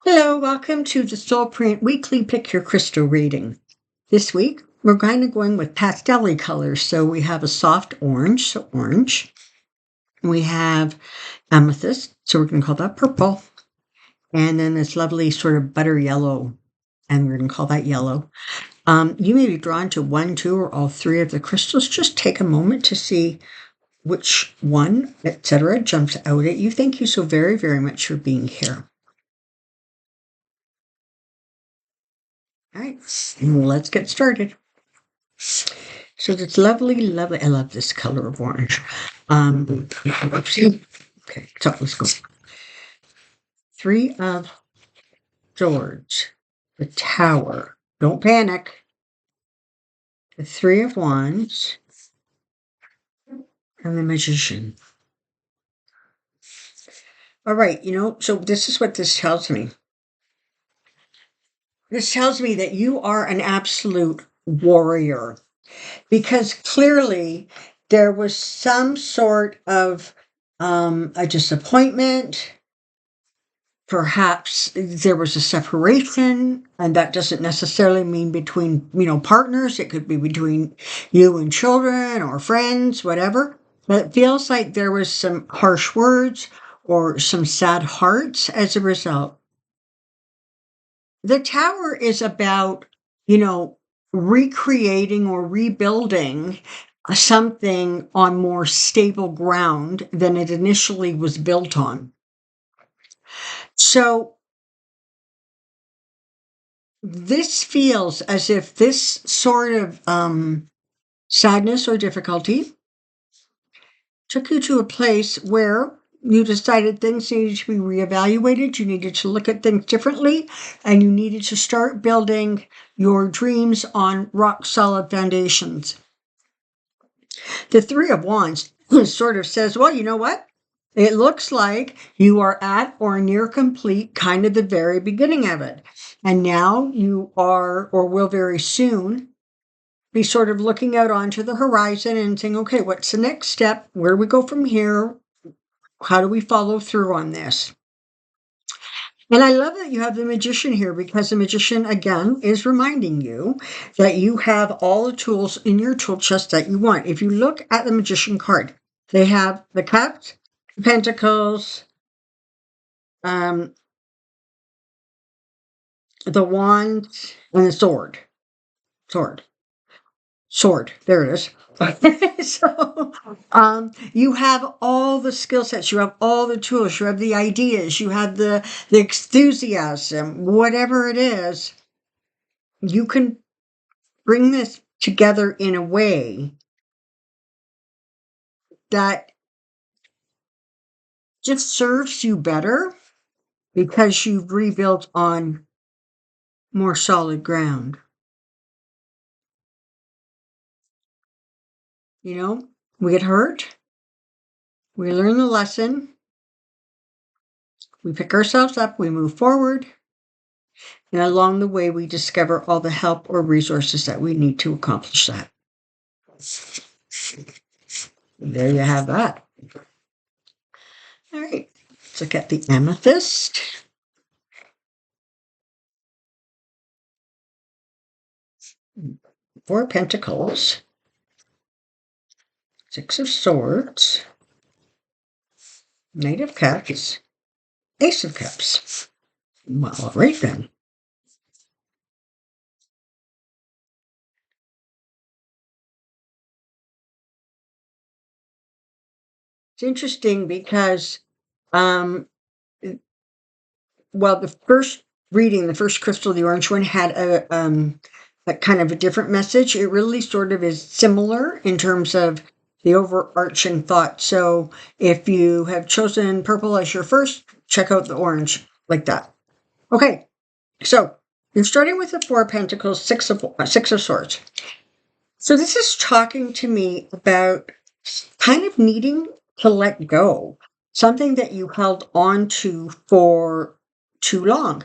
Hello, welcome to the Soulprint Weekly Pick Your Crystal reading. This week, we're kind of going with pastel colors. So we have a soft orange, so orange. We have amethyst, so we're going to call that purple. And then this lovely sort of butter yellow, and we're going to call that yellow. You may be drawn to one, two, or all three of the crystals. Just take a moment to see which one, etc., jumps out at you. Thank you so very, very much for being here. All right, let's get started. So it's lovely, lovely. I love this color of orange. Okay, so let's go. Three of Swords, the Tower. Don't panic. The Three of Wands, and the Magician. All right, so this is what this tells me. This tells me that you are an absolute warrior, because clearly there was some sort of a disappointment. Perhaps there was a separation, and that doesn't necessarily mean between, partners. It could be between you and children or friends, whatever. But it feels like there was some harsh words or some sad hearts as a result. The Tower is about, recreating or rebuilding something on more stable ground than it initially was built on. So this feels as if this sort of sadness or difficulty took you to a place where you decided things needed to be reevaluated, you needed to look at things differently, and you needed to start building your dreams on rock solid foundations. The Three of Wands sort of says, well, you know what? It looks like you are at or near complete, kind of the very beginning of it. And now you are, or will very soon, be sort of looking out onto the horizon and saying, okay, what's the next step? Where do we go from here? How do we follow through on this? And I love that you have the Magician here, because the Magician, again, is reminding you that you have all the tools in your tool chest that you want. If you look at the Magician card, they have the Cups, the Pentacles, the Wand, and the Sword. Sword. There it is. So you have all the skill sets, you have all the tools, you have the ideas, you have the enthusiasm, whatever it is, you can bring this together in a way that just serves you better because you've rebuilt on more solid ground. We get hurt, we learn the lesson, we pick ourselves up, we move forward, and along the way, we discover all the help or resources that we need to accomplish that. There you have that. All right, let's look at the Amethyst. Four Pentacles. Six of Swords. Knight of Cups. Ace of Cups. Well, all right then. It's interesting because, the first reading, the first crystal, the orange one, had a kind of a different message. It really sort of is similar in terms of the overarching thought. So if you have chosen purple as your first, check out the orange like that. Okay, so you're starting with the Four Pentacles, Six of Swords. So this is talking to me about kind of needing to let go, something that you held on to for too long.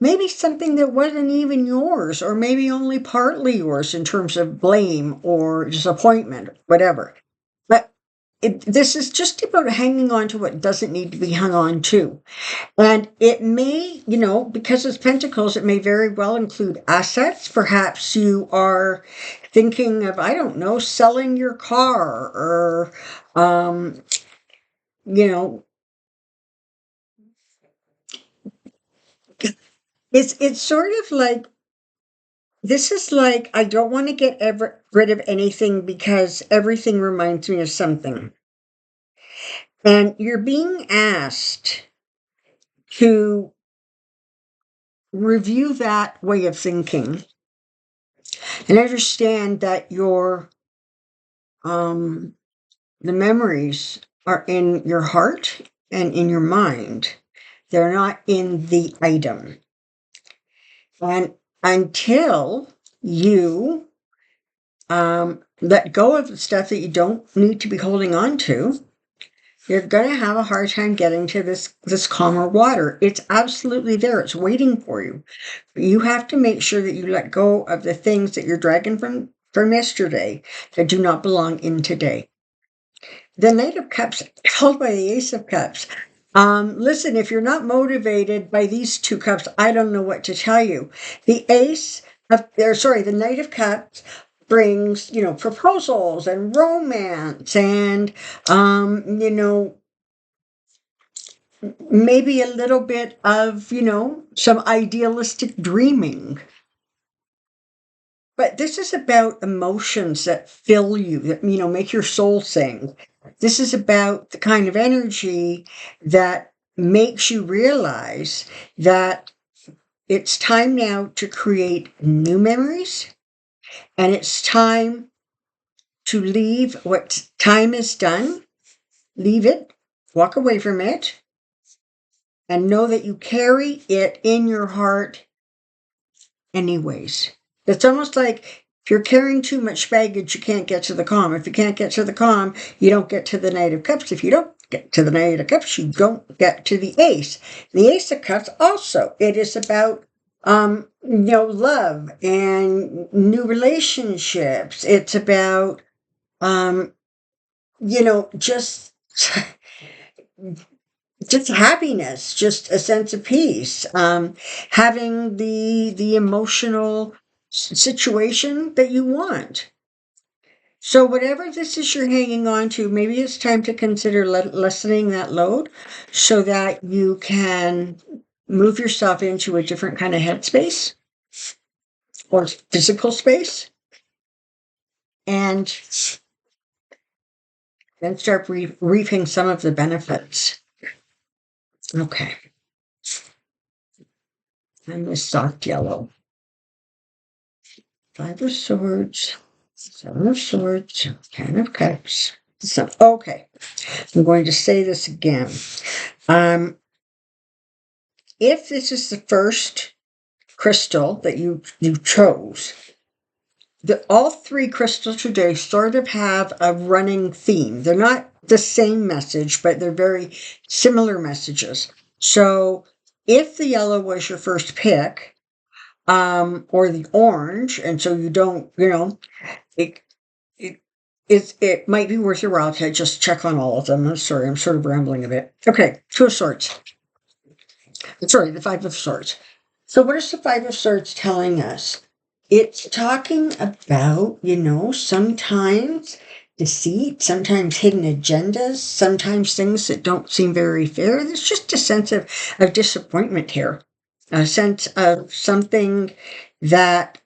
Maybe something that wasn't even yours, or maybe only partly yours in terms of blame or disappointment, whatever. But this is just about hanging on to what doesn't need to be hung on to. And it may, because it's pentacles, it may very well include assets. Perhaps you are thinking of, I don't know, selling your car, or, you know, it's sort of like, this is like, I don't want to get rid of anything because everything reminds me of something. And you're being asked to review that way of thinking and understand that the memories are in your heart and in your mind. They're not in the item. And until you let go of the stuff that you don't need to be holding on to, you're going to have a hard time getting to this calmer water. It's absolutely there. It's waiting for you. You have to make sure that you let go of the things that you're dragging from yesterday that do not belong in today. The Knight of Cups, held by the Ace of Cups. Listen, if you're not motivated by these two cups, I don't know what to tell you. The Knight of Cups brings, proposals and romance and, maybe a little bit of, some idealistic dreaming. But this is about emotions that fill you, that, make your soul sing. This is about the kind of energy that makes you realize that it's time now to create new memories, and it's time to leave what time is done, leave it, walk away from it, and know that you carry it in your heart anyways. It's almost like if you're carrying too much baggage, you can't get to the calm. If you can't get to the calm, you don't get to the Knight of Cups. If you don't get to the Knight of Cups, you don't get to the Ace. The Ace of Cups also, it is about love and new relationships. It's about just just happiness, just a sense of peace, having the emotional situation that you want. So whatever this is you're hanging on to, maybe it's time to consider lessening that load so that you can move yourself into a different kind of headspace or physical space, and then start reaping some of the benefits. Okay. And the soft yellow. 5 of Swords, 7 of Swords, 10 of Cups. So, okay. I'm going to say this again. If this is the first crystal that you chose, all 3 crystals today sort of have a running theme. They're not the same message, but they're very similar messages. So if the yellow was your first pick, or the orange, and so you don't, it might be worth your while to just check on all of them. I'm sorry, I'm sort of rambling a bit. Okay, 2 of Swords. Sorry, the 5 of Swords. So what is the 5 of Swords telling us? It's talking about, sometimes deceit, sometimes hidden agendas, sometimes things that don't seem very fair. There's just a sense of disappointment here, a sense of something that,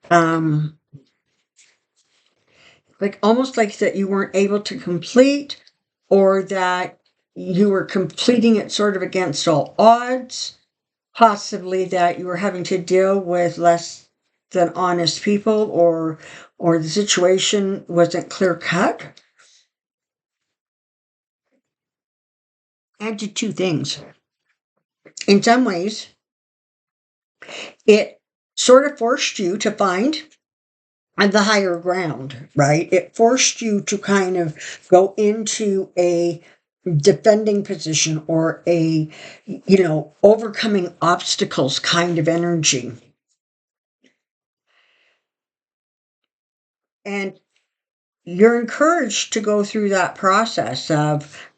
like almost like that you weren't able to complete, or that you were completing it sort of against all odds, possibly that you were having to deal with less than honest people, or the situation wasn't clear cut. Add to 2 things. In some ways, it sort of forced you to find the higher ground, right? It forced you to kind of go into a defending position, or a, overcoming obstacles kind of energy. And you're encouraged to go through that process of,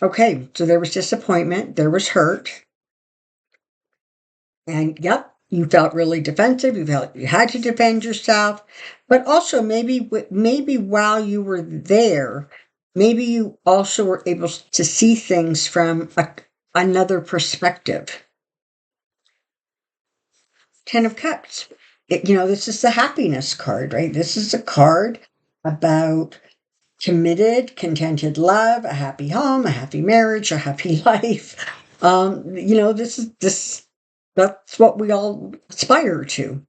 okay, so there was disappointment, there was hurt, and yep, you felt really defensive. You felt you had to defend yourself, but also maybe while you were there, maybe you also were able to see things from another perspective. Ten of Cups. This is the happiness card, right? This is a card about committed, contented love, a happy home, a happy marriage, a happy life. This that's what we all aspire to.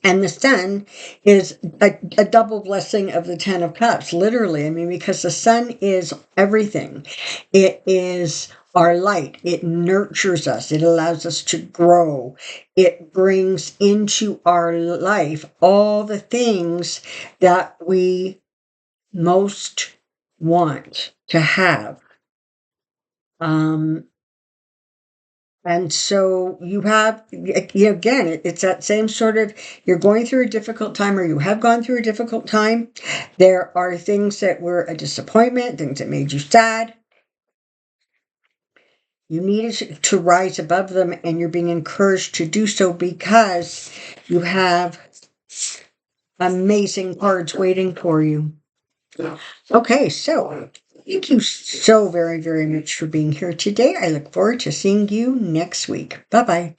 And the sun is a double blessing of the Ten of Cups, literally. I mean, because the sun is everything. It is our light. It nurtures us. It allows us to grow. It brings into our life all the things that we most want to have. Um, and so you have, again, it's that same sort of, you're going through a difficult time, or you have gone through a difficult time. There are things that were a disappointment, things that made you sad. You needed to rise above them, and you're being encouraged to do so because you have amazing cards waiting for you. Okay, so thank you so very, very much for being here today. I look forward to seeing you next week. Bye bye.